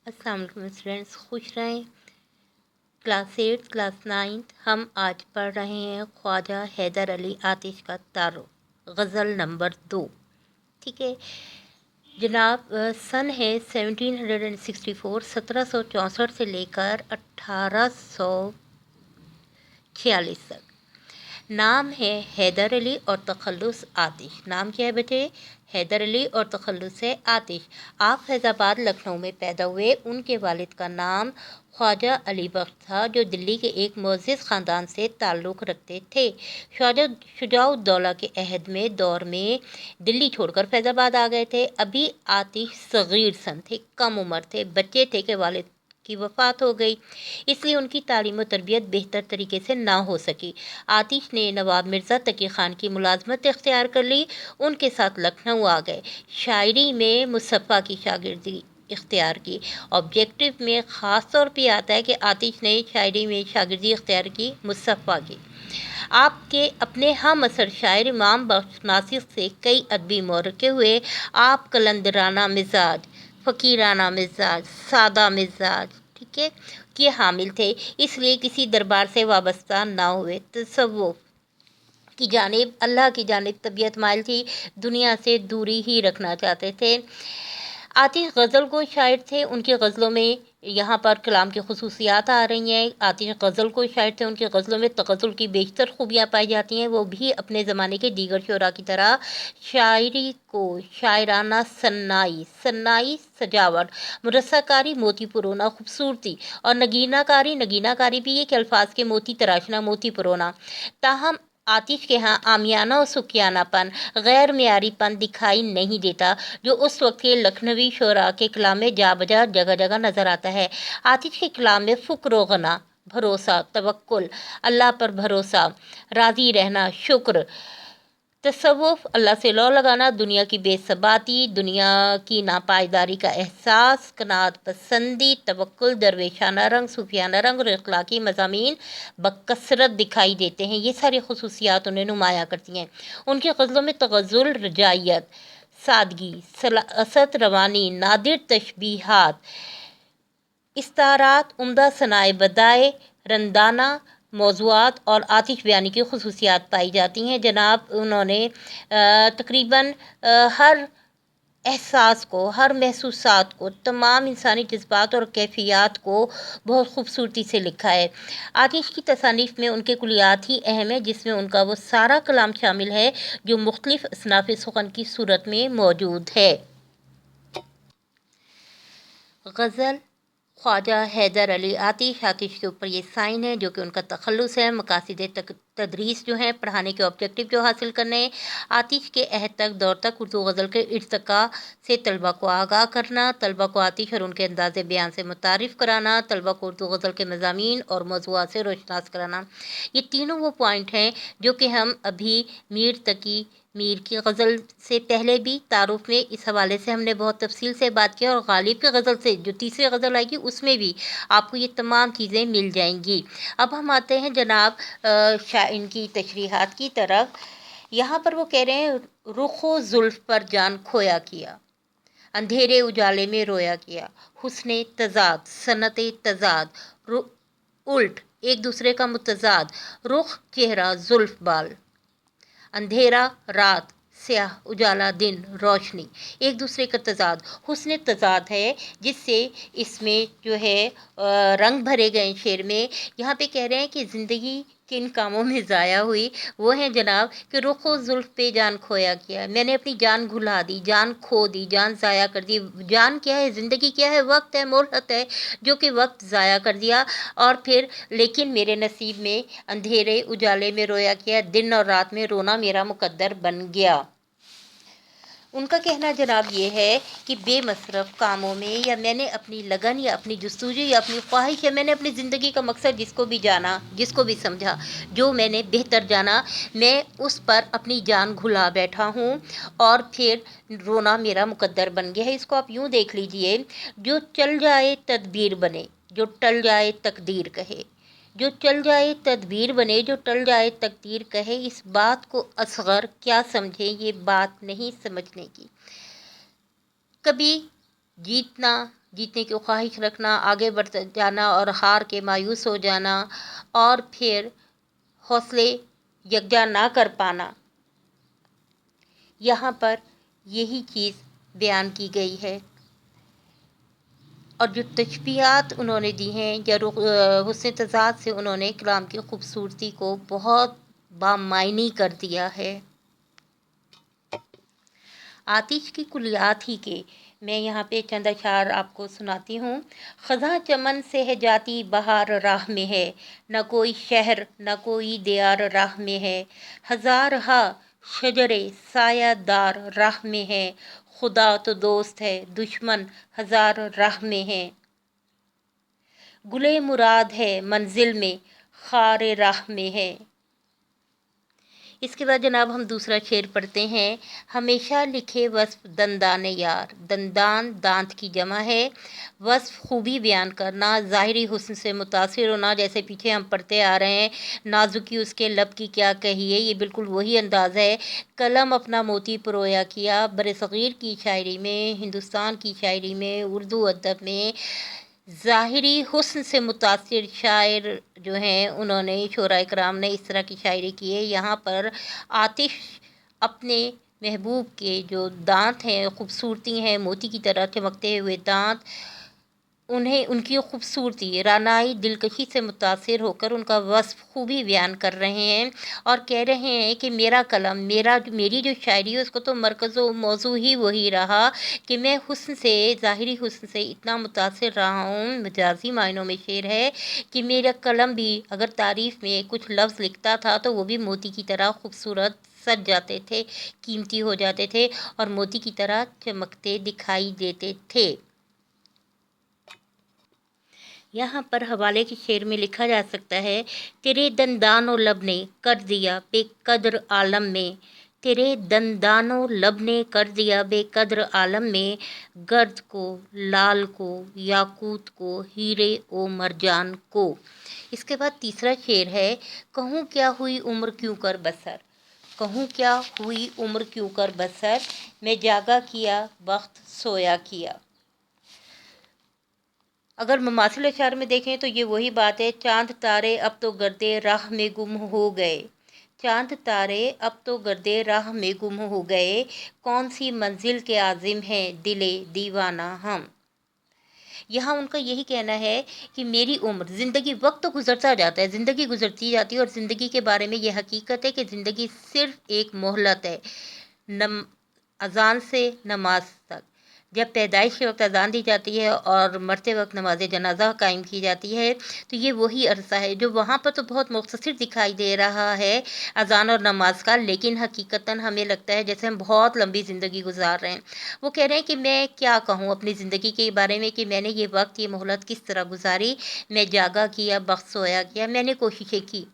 अस्सलाम वालेकुम स्टूडेंट्स, खुश रहें। क्लास 8 क्लास 9 हम आज पढ़ रहे हैं ख्वाजा हैदर अली आतिश का तारुफ, गज़ल नंबर 2। ठीक है जनाब। सन है 1764, 1764 से लेकर 1846 तक। नाम है हैदर अली और तखल्लुस आतिश। नाम क्या है बेटे? हैदर अली और तखल्लुस है आतिश। आप फैज़ाबाद लखनऊ में पैदा हुए। उनके वालिद का नाम ख्वाजा अली बख्श था, जो दिल्ली के एक मुअज़्ज़िज़ ख़ानदान से ताल्लुक़ रखते थे। ख्वाजा शुजाउद्दौला के अहद में दौर में दिल्ली छोड़कर फैज़ाबाद आ गए थे। अभी आतिश सग़ीर सन थे, कम उम्र थे, बच्चे थे कि वालिद की वफ़ात हो गई, इसलिए उनकी तालीम व तरबियत बेहतर तरीके से ना हो सकी। आतिश ने नवाब मिर्ज़ा तकी ख़ान की मुलाज़मत इख्तियार कर ली। उनके साथ लखनऊ आ गए। शायरी में मुसफ़्फ़ा की शागिर्दी इख्तियार की। ऑब्जेक्टिव में ख़ास तौर पे आता है कि आतिश ने शायरी में शागिर्दी इख्तियार की मुसफ़्फ़ा की। आपके अपने हम असर शायर इमाम बख्श नासिर से कई अदबी मोरके हुए। आप कलंदराना मिजाज, फ़कीराना मिजाज, सादा मिजाज, ठीक है, के हामिल थे, इसलिए किसी दरबार से वाबस्ता ना हुए। तसव्वुफ़ की जानिब, अल्लाह की जानिब तबीयत माइल थी, दुनिया से दूरी ही रखना चाहते थे। आतिश गज़ल को शायर थे। उनकी गज़लों में यहाँ पर कलाम की खसूसियात आ रही हैं। आतिश गज़ल को शायर थे। उनकी गज़लों में तग़ज़्ज़ुल की बेशतर खूबियाँ पाई जाती हैं। वो भी अपने ज़माने के दीगर शुरा की तरह शायरी को शायराना सन्नाई सजावट, मुरस्साकारी, मोती पुरोना, खूबसूरती और नगीनाकारी भी एक अल्फाज के मोती तराशना, मोती पुरोना। ताहम आतिश के यहाँ आमियाना और सुकियानापन, गैर मेयारीपन दिखाई नहीं देता, जो उस वक्त के लखनवी शोरा के कलाम में जा बजा जगह जगह नज़र आता है। आतिश के कलाम में फ़ुक्र व गना, भरोसा, तवक्कुल, अल्लाह पर भरोसा, राज़ी रहना, शुक्र, तसव्वुफ़, अल्लाह से लौ लगाना, दुनिया की बेसबाती, दुनिया की नापायदारी का एहसास, कनात पसंदी, तवक्कुल, दरवेशाना रंग, सूफियाना रंग और अखलाकी मज़ामीन बकसरत दिखाई देते हैं। ये सारी खसूसियात उन्हें नुमाया करती हैं। उनकी गज़लों में तग़ज़्ज़ुल, रजाइयत, सादगी, सलासत, रवानी, नादिर तशबीहात, इस्तारात, उम्दा सनाए बदाए, रंदाना मौज़ूआत और आतिश बयानी की खसूसियात पाई जाती हैं। जनाब, उन्होंने तकरीबन हर एहसास को, हर महसूसात को, तमाम इंसानी जज्बात और कैफियत को बहुत खूबसूरती से लिखा है। आतिश की तसानीफ़ में उनके कुलियात ही अहम है, जिसमें उनका वो सारा कलाम शामिल है जो मुख्तलिफ़ असनाफ़ सुख़न की सूरत में मौजूद है। गज़ल ख्वाजा हैदर अली आतिश। आतिश के ऊपर ये साइन है जो कि उनका तखल्लुस है। मकासिद तदरीस जो है, पढ़ाने के ऑब्जेक्टिव जो हासिल करने हैं। आतिश के अहद तक दौर तक उर्दू गज़ल के इर्तिका से तलबा को आगाह करना, तलबा को आतिश और उनके अंदाज़े बयान से मुतारिफ़ कराना, तलबा को उर्दू गज़ल के मज़ामीन और मौज़ूआत से रोशनास कराना। ये तीनों वो पॉइंट हैं जो कि हम अभी मीर की गज़ल से पहले भी तारुफ में इस हवाले से हमने बहुत तफसील से बात की, और गालिब की गज़ल से जो तीसरी गज़ल आएगी उसमें भी आपको ये तमाम चीज़ें मिल जाएंगी। अब हम आते हैं जनाब इनकी तशरीहात की तरफ। यहाँ पर वो कह रहे हैं, रुखो जुल्फ़ पर जान खोया किया, अंधेरे उजाले में रोया किया, हुस्ने तज़ाद, सनते तज़ाद, उल्ट एक दूसरे का मुतज़ाद, रुख चेहरा, जुल्फ़ बाल, अंधेरा रात, स्याह उजाला दिन, रोशनी, एक दूसरे का तज़ाद। हुस्न तज़ाद है जिससे इसमें जो है रंग भरे गए शेर में। यहाँ पे कह रहे हैं कि ज़िंदगी किन कामों में ज़ाया हुई, वो है जनाब कि रुख व जुल्फ़ पे जान खोया किया, मैंने अपनी जान घुला दी, जान खो दी, जान ज़ाया कर दी। जान क्या है, ज़िंदगी क्या है, वक्त है, मोहलत है, जो कि वक्त ज़ाया कर दिया। और फिर लेकिन मेरे नसीब में अंधेरे उजाले में रोया किया, दिन और रात में रोना मेरा मुकद्दर बन गया। उनका कहना जनाब ये है कि बेमसरफ़ कामों में, या मैंने अपनी लगन या अपनी जस्तुजू या अपनी ख्वाहिश, या मैंने अपनी ज़िंदगी का मकसद जिसको भी जाना, जिसको भी समझा, जो मैंने बेहतर जाना, मैं उस पर अपनी जान घुला बैठा हूँ और फिर रोना मेरा मुकद्दर बन गया है। इसको आप यूँ देख लीजिए, जो चल जाए तदबीर बने, जो टल जाए तकदीर कहे, जो चल जाए तदबीर बने, जो टल जाए तकदीर कहे, इस बात को असगर क्या समझे, ये बात नहीं समझने की। कभी जीतना जीतने की ख्वाहिश रखना, आगे बढ़ते जाना और हार के मायूस हो जाना और फिर हौसले यकजा ना कर पाना, यहाँ पर यही चीज़ बयान की गई है। और जो तशबीहात उन्होंने दी हैं या हुस्न तज़ाद से उन्होंने कलाम की खूबसूरती को बहुत बामायनी कर दिया है। आतिश की कुलियात ही के मैं यहाँ पे चंद अशार आपको सुनाती हूँ। ख़ज़ां चमन से है जाती बहार राह में है, न कोई शहर न कोई दियार राह में है, हज़ारहा शजरे सायादार राह में है, खुदा तो दोस्त है दुश्मन हज़ार राह में है, गुले मुराद है मंजिल में खारे राह में है। इसके बाद जनाब हम दूसरा शेर पढ़ते हैं। हमेशा लिखे वस्फ दंदान यार, दंदान दांत की जमा है, वस्फ खूबी बयान करना, ज़ाहिरी हुस्न से मुतासिर होना, जैसे पीछे हम पढ़ते आ रहे हैं, नाजुकी उसके लब की क्या कहिए, ये बिल्कुल वही अंदाज़ है। कलम अपना मोती परोया किया, बरसग़ीर की शायरी में, हिंदुस्तान की शायरी में, उर्दू अदब में ज़ाहिरी हुस्न से मुतासिर शायर जो हैं उन्होंने शोराए कराम ने इस तरह की शायरी की है। यहाँ पर आतिश अपने महबूब के जो दांत हैं, खूबसूरती हैं, मोती की तरह चमकते हुए दांत, उन्हें उनकी खूबसूरती रानाई दिलकशी से मुतासिर होकर उनका वस्फ़ खूबी बयान कर रहे हैं और कह रहे हैं कि मेरा कलम मेरी जो शायरी है उसको तो मरकज़ व मौज़ू ही वही रहा कि मैं हुस्न से, ज़ाहिरी हुस्न से इतना मुतासिर रहा हूँ। मजाजी मायनों में शेर है कि मेरा कलम भी अगर तारीफ़ में कुछ लफ्ज़ लिखता था तो वो भी मोती की तरह खूबसूरत सज जाते थे, कीमती हो जाते थे और मोती की तरह चमकते दिखाई देते थे। यहाँ पर हवाले के शेर में लिखा जा सकता है, तेरे दंदानो लब ने कर दिया बेकद्र आलम में, तेरे दंदानो लब ने कर दिया बेकद्र आलम में, गर्द को लाल को याकूत को हीरे ओ मरजान को। इसके बाद तीसरा शेर है, कहूँ क्या हुई उम्र क्यों कर बसर, कहूँ क्या हुई उम्र क्यों कर बसर, मैं जागा किया वक्त सोया किया। अगर मुमासिल अशार में देखें तो ये वही बात है, चांद तारे अब तो गर्दे राह में गुम हो गए, चांद तारे अब तो गर्दे राह में गुम हो गए, कौन सी मंजिल के आज़िम हैं दिले दीवाना हम। यहाँ उनका यही कहना है कि मेरी उम्र, ज़िंदगी, वक्त तो गुजरता जाता है, ज़िंदगी गुजरती जाती है और ज़िंदगी के बारे में ये हकीकत है कि ज़िंदगी सिर्फ़ एक मोहलत है, नम अज़ान से नमाज तक। जब पैदाइश के वक्त अज़ान दी जाती है और मरते वक्त नमाज जनाजा कायम की जाती है तो ये वही अरसा है जो वहाँ पर तो बहुत मुख्तसर दिखाई दे रहा है अज़ान और नमाज का, लेकिन हकीकतन हमें लगता है जैसे हम बहुत लंबी ज़िंदगी गुजार रहे हैं। वो कह रहे हैं कि मैं क्या कहूँ अपनी ज़िंदगी के बारे में कि मैंने ये वक्त, ये मोहलत किस तरह गुजारी, मैं जागा किया वक्त सोया किया, मैंने कोशिशें की,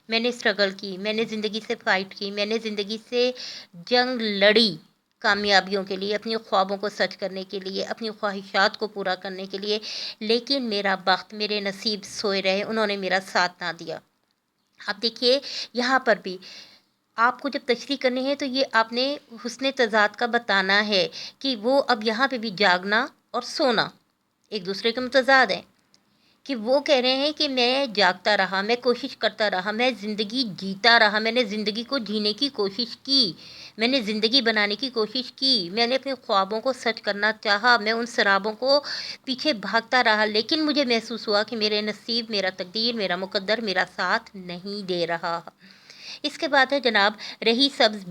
मैंने स्ट्रगल की, मैंने ज़िंदगी से फ़ाइट की, मैंने ज़िंदगी से जंग लड़ी कामयाबियों के लिए, अपनी ख्वाबों को सच करने के लिए, अपनी ख्वाहिशात को पूरा करने के लिए, लेकिन मेरा बख्त, मेरे नसीब सोए रहे, उन्होंने मेरा साथ ना दिया। अब देखिए यहाँ पर भी आपको जब तशरीह करनी है तो ये आपने हुस्न तज़ाद का बताना है कि वो अब यहाँ पे भी जागना और सोना एक दूसरे के मुतज़ाद हैं, कि वो कह रहे हैं कि मैं जागता रहा, मैं कोशिश करता रहा, मैं ज़िंदगी जीता रहा, मैंने ज़िंदगी को जीने की कोशिश की, मैंने ज़िंदगी बनाने की कोशिश की, मैंने अपने ख्वाबों को सच करना चाहा, मैं उन सराबों को पीछे भागता रहा, लेकिन मुझे महसूस हुआ कि मेरे नसीब, मेरा तकदीर, मेरा मुक़द्दर मेरा साथ नहीं दे रहा। इसके बाद है जनाब, रही सब्ज़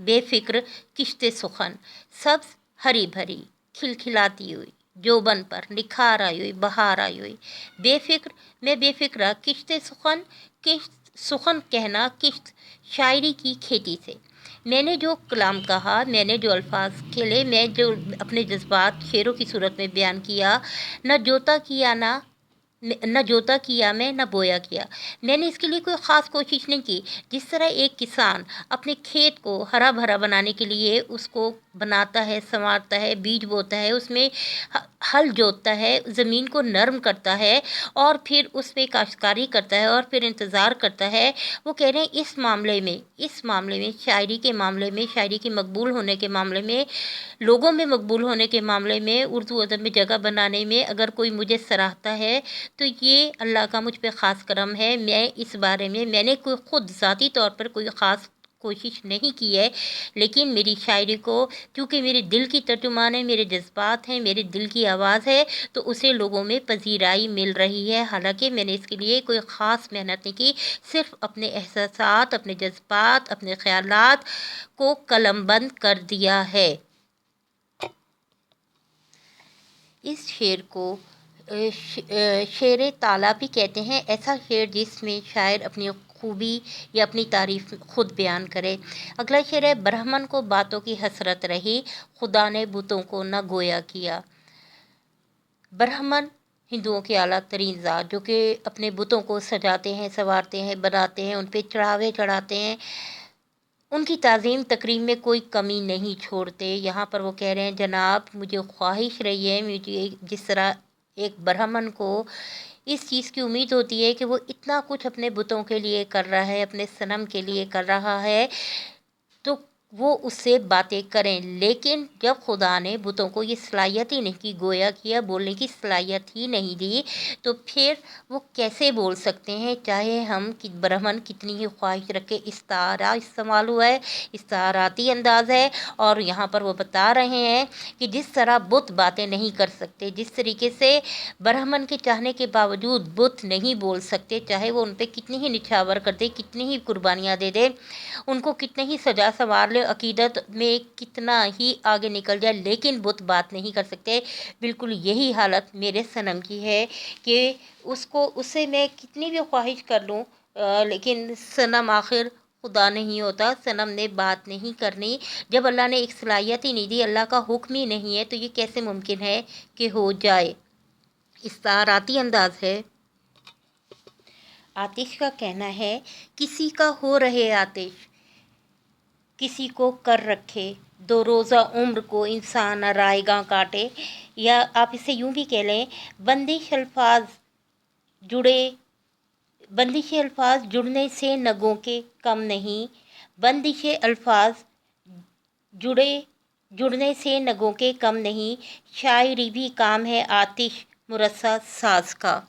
बेफ़िक्र किश्ते सुखन, सब्ज़ हरी भरी खिलखिलाती हुई जोबन पर निखार आई हुई, बहार आई हुई, बेफ़िक्र, मैं बेफ़िक्रा, किश्ते सुखन, किश्त सुखन कहना, किश्त शायरी की खेती से। मैंने जो कलाम कहा, मैंने जो अल्फाज खेले, मैं जो अपने जज्बात शेरों की सूरत में बयान किया, न जोता किया मैं, न बोया किया, मैंने इसके लिए कोई ख़ास कोशिश नहीं की। जिस तरह एक किसान अपने खेत को हरा भरा बनाने के लिए उसको بناتا ہے، संवारता है, बीज बोता है, उसमें हल जोतता है, ज़मीन को नरम करता है और फिर उसमें काश्तकारी करता है और फिर इंतज़ार करता है। वो कह रहे हैं इस मामले में शायरी के मामले में, शायरी के मकबूल होने के मामले में, लोगों में मकबूल होने के मामले में, उर्दू अदब में जगह बनाने में अगर कोई मुझे सराहता है तो ये अल्लाह का मुझ पे ख़ास करम है। मैं इस बारे में मैंने कोई ख़ुद ज़ाती तौर पर कोई ख़ास कोशिश नहीं की है, लेकिन मेरी शायरी को क्योंकि मेरे दिल की तर्जुमान है, मेरे जज्बात हैं, मेरे दिल की आवाज़ है, तो उसे लोगों में पजीराई मिल रही है। हालांकि मैंने इसके लिए कोई ख़ास मेहनत नहीं की, सिर्फ अपने एहसासात, अपने जज्बात, अपने ख़यालात को कलमबंद कर दिया है। इस शेर को शेर ताला भी कहते हैं, ऐसा शेर जिसमें शायर अपनी खूबी या अपनी तारीफ़ खुद बयान करे। अगला शेर है, ब्राह्मण को बातों की हसरत रही, खुदा ने बुतों को न गोया किया। ब्राह्मण हिंदुओं की आला तरीन ज़ात जो कि अपने बुतों को सजाते हैं, संवारते हैं, बनाते हैं, उन पर चढ़ावे चढ़ाते हैं, उनकी ताज़ीम तकरीम में कोई कमी नहीं छोड़ते। यहाँ पर वो कह रहे हैं, जनाब मुझे ख्वाहिश रही है, मुझे जिस तरह एक ब्राह्मण को इस चीज़ की उम्मीद होती है कि वो इतना कुछ अपने बुतों के लिए कर रहा है, अपने सनम के लिए कर रहा है, तो वो उससे बातें करें। लेकिन जब खुदा ने बुतों को ये सलाहियत ही नहीं की, गोया किया, बोलने की सलाहियत ही नहीं दी, तो फिर वो कैसे बोल सकते हैं, चाहे हम कि ब्राह्मण कितनी ही ख्वाहिश रखे। इस्तारा इस्तेमाल हुआ है, इस्ताराती अंदाज़ है, और यहाँ पर वो बता रहे हैं कि जिस तरह बुत बातें नहीं कर सकते, जिस तरीके से ब्राह्मण के चाहने के बावजूद बुत नहीं बोल सकते, चाहे वो उन पर कितनी ही निछावर कर दे, कितनी ही कुर्बानियाँ दे दे, उनको कितने ही सजा संवार ले, अकीदत में कितना ही आगे निकल जाए, लेकिन बुत बात नहीं कर सकते। बिल्कुल यही हालत मेरे सनम की है कि उससे मैं कितनी भी ख्वाहिश कर लूँ, लेकिन सनम आखिर खुदा नहीं होता, सनम ने बात नहीं करनी। जब अल्लाह ने एक सलाहियत ही नहीं दी, अल्लाह का हुक्म ही नहीं है, तो ये कैसे मुमकिन है कि हो जाए। इस्ताराती अंदाज है। आतिश का कहना है, किसी का हो रहे आतिश किसी को कर रखे, दो रोज़ा उम्र को इंसान रायगा काटे। या आप इसे यूं भी कह लें, बंदिश अल्फाज जुड़ने से नगों के कम नहीं, बंदिश अल्फाज जुड़ने से नगों के कम नहीं, शायरी भी काम है आतिश मुरस्सा साज का।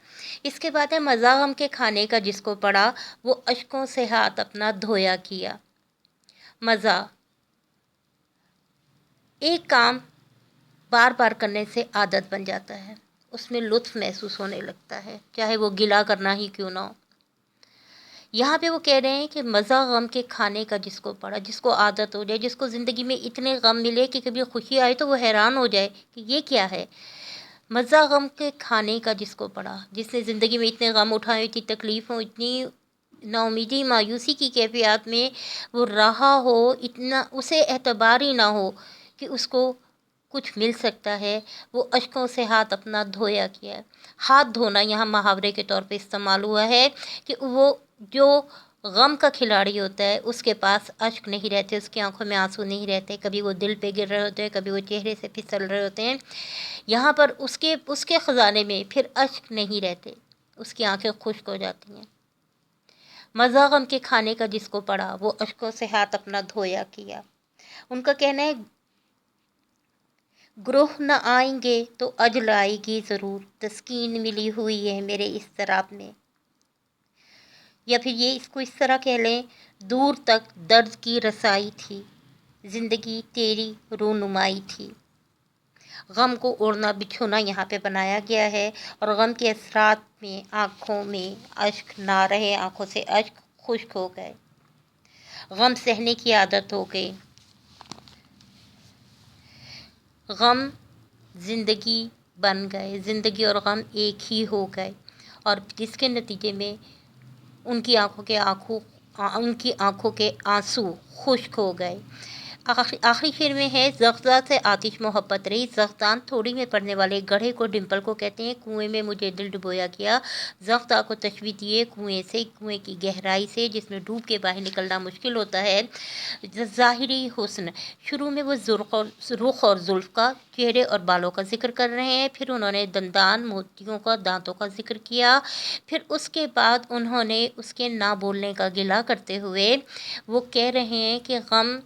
इसके बाद है, मज़ा गम के खाने का जिसको पड़ा, वो अश्कों से हाथ अपना धोया किया। मज़ा, एक काम बार बार करने से आदत बन जाता है, उसमें लुत्फ़ महसूस होने लगता है, चाहे वो गिला करना ही क्यों ना हो। यहाँ पे वो कह रहे हैं कि मज़ा गम के खाने का जिसको पड़ा, जिसको आदत हो जाए, जिसको ज़िंदगी में इतने गम मिले कि कभी खुशी आए तो वो हैरान हो जाए कि ये क्या है। मज़ा गम के खाने का जिसको पड़ा, जिसने ज़िंदगी में इतने गम उठाए, इतनी तकलीफ़ों, इतनी नाउमीदी, मायूसी की कैफियत में वो रहा हो, इतना उसे एतबार ही ना हो कि उसको कुछ मिल सकता है, वो अश्कों से हाथ अपना धोया किया है। हाथ धोना यहाँ मुहावरे के तौर पे इस्तेमाल हुआ है कि वो जो गम का खिलाड़ी होता है उसके पास अश्क नहीं रहते, उसकी आंखों में आंसू नहीं रहते, कभी वो दिल पे गिर रहे होते हैं, कभी वो चेहरे से फिसल रहे होते हैं। यहाँ पर उसके ख़जाने में फिर अश्क नहीं रहते, उसकी आंखें खुश्क हो जाती हैं। मज़ा गम के खाने का जिसको पड़ा, वो अश्कों से हाथ अपना धोया किया। उनका कहना है, ग्रोह न आएंगे तो अजल आएगी ज़रूर, तस्कीन मिली हुई है मेरे इस शराब में। या फिर ये इसको इस तरह कह लें, दूर तक दर्द की रसाई थी, ज़िंदगी तेरी रूनुमाई थी। गम को ओढ़ना बिछोना यहाँ पे बनाया गया है, और गम के असरात में आँखों में अश्क ना रहे, आँखों से अश्क खुश्क हो गए, गम सहने की आदत हो गई, गम ज़िंदगी बन गए, ज़िंदगी और गम एक ही हो गए, और जिसके नतीजे में उनकी आंखों के आंसू खुश्क हो गए। आखिरी शेर में है, ज़ग़्ज़ा से आतिश मोहब्बत रही, ज़ग़्ज़ान थोड़ी में पड़ने वाले गड्ढे को डिम्पल को कहते हैं। कुएं में मुझे दिल डुबोया गया, ज़ग़्ज़ा को तशबीह दिए कुएं से, कुएं की गहराई से जिसमें डूब के बाहर निकलना मुश्किल होता है। ज़ाहिरी हुस्न, शुरू में वो रुख और जुल्फ़ का, चेहरे और बालों का जिक्र कर रहे हैं, फिर उन्होंने दंदान, मोतियों का, दांतों का जिक्र किया, फिर उसके बाद उन्होंने उसके ना बोलने का गिला करते हुए वो कह रहे हैं कि गम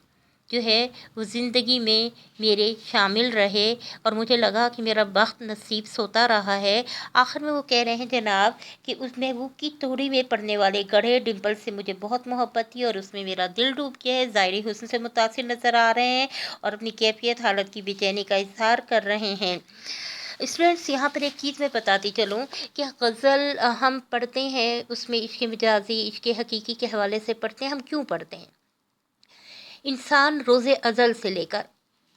जो है वो ज़िंदगी में मेरे शामिल रहे और मुझे लगा कि मेरा बख्त नसीब सोता रहा है। आखिर में वो कह रहे हैं जनाब कि उस महबूब की तोड़ी में पड़ने वाले गड्ढे डिम्पल से मुझे बहुत मोहब्बत थी और उसमें मेरा दिल डूब गया है। ज़ाहिरी हुस्न से मुतासिर नज़र आ रहे हैं और अपनी कैफियत हालत की बेचैनी का इजहार कर रहे हैं। स्टूडेंट्स, यहाँ पर एक चीज़ मैं बताती चलूँ कि गज़ल हम पढ़ते हैं, उसमें इश्क मजाजी, इश्क हकीकी के हवाले से पढ़ते हैं। हम क्यों पढ़ते हैं? इंसान रोज़े अज़ल से लेकर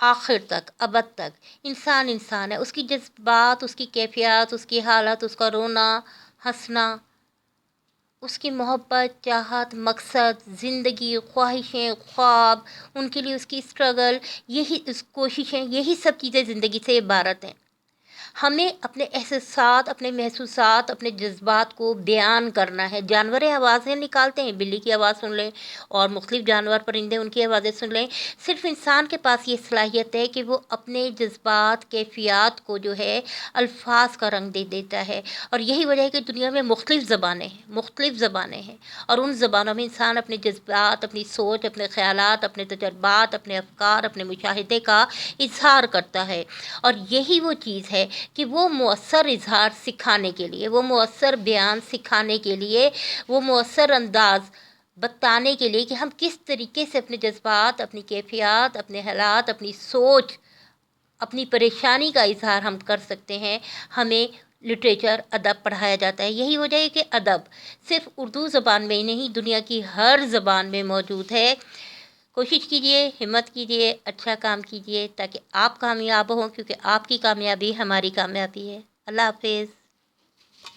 आखिर तक, अबद तक इंसान इंसान है। उसकी जज्बात, उसकी कैफियत, उसकी हालत, उसका रोना, हंसना, उसकी मोहब्बत, चाहत, मकसद, ज़िंदगी, ख्वाहिशें, ख्वाब, उनके लिए उसकी स्ट्रगल, यही कोशिशें, यही सब चीज़ें ज़िंदगी से इबारत हैं। हमें अपने एहसासात, अपने महसूसात, अपने जज्बात को बयान करना है। जानवर आवाज़ें निकालते हैं, बिल्ली की आवाज़ सुन लें और मुख्तलिफ जानवर, परिंदे, उनकी आवाज़ें सुन लें। सिर्फ इंसान के पास ये सलाहियत है कि वो अपने जज्बात, कैफियत को जो है अल्फाज का रंग दे देता है। और यही वजह है कि दुनिया में मुख्तलिफ ज़बानें हैं और उन ज़बानों में इंसान अपने जज्बात, अपनी सोच, अपने ख़यालात, अपने तजर्बात, अपने अफ़कार, अपने मुशाहिदे का इज़हार करता है। और यही वो चीज़ है कि वो मुअस्सर इज़हार सिखाने के लिए, वो मुअस्सर बयान सिखाने के लिए, वो मुअस्सर अंदाज़ बताने के लिए कि हम किस तरीके से अपने जज्बात, अपनी कैफियत, अपने हालात, अपनी सोच, अपनी परेशानी का इज़हार हम कर सकते हैं, हमें लिटरेचर, अदब पढ़ाया जाता है। यही वजह है कि अदब सिर्फ़ उर्दू ज़बान में ही नहीं, दुनिया की हर ज़बान में मौजूद है। कोशिश कीजिए, हिम्मत कीजिए, अच्छा काम कीजिए ताकि आप कामयाब हों, क्योंकि आपकी कामयाबी हमारी कामयाबी है। अल्लाह हाफ़िज़।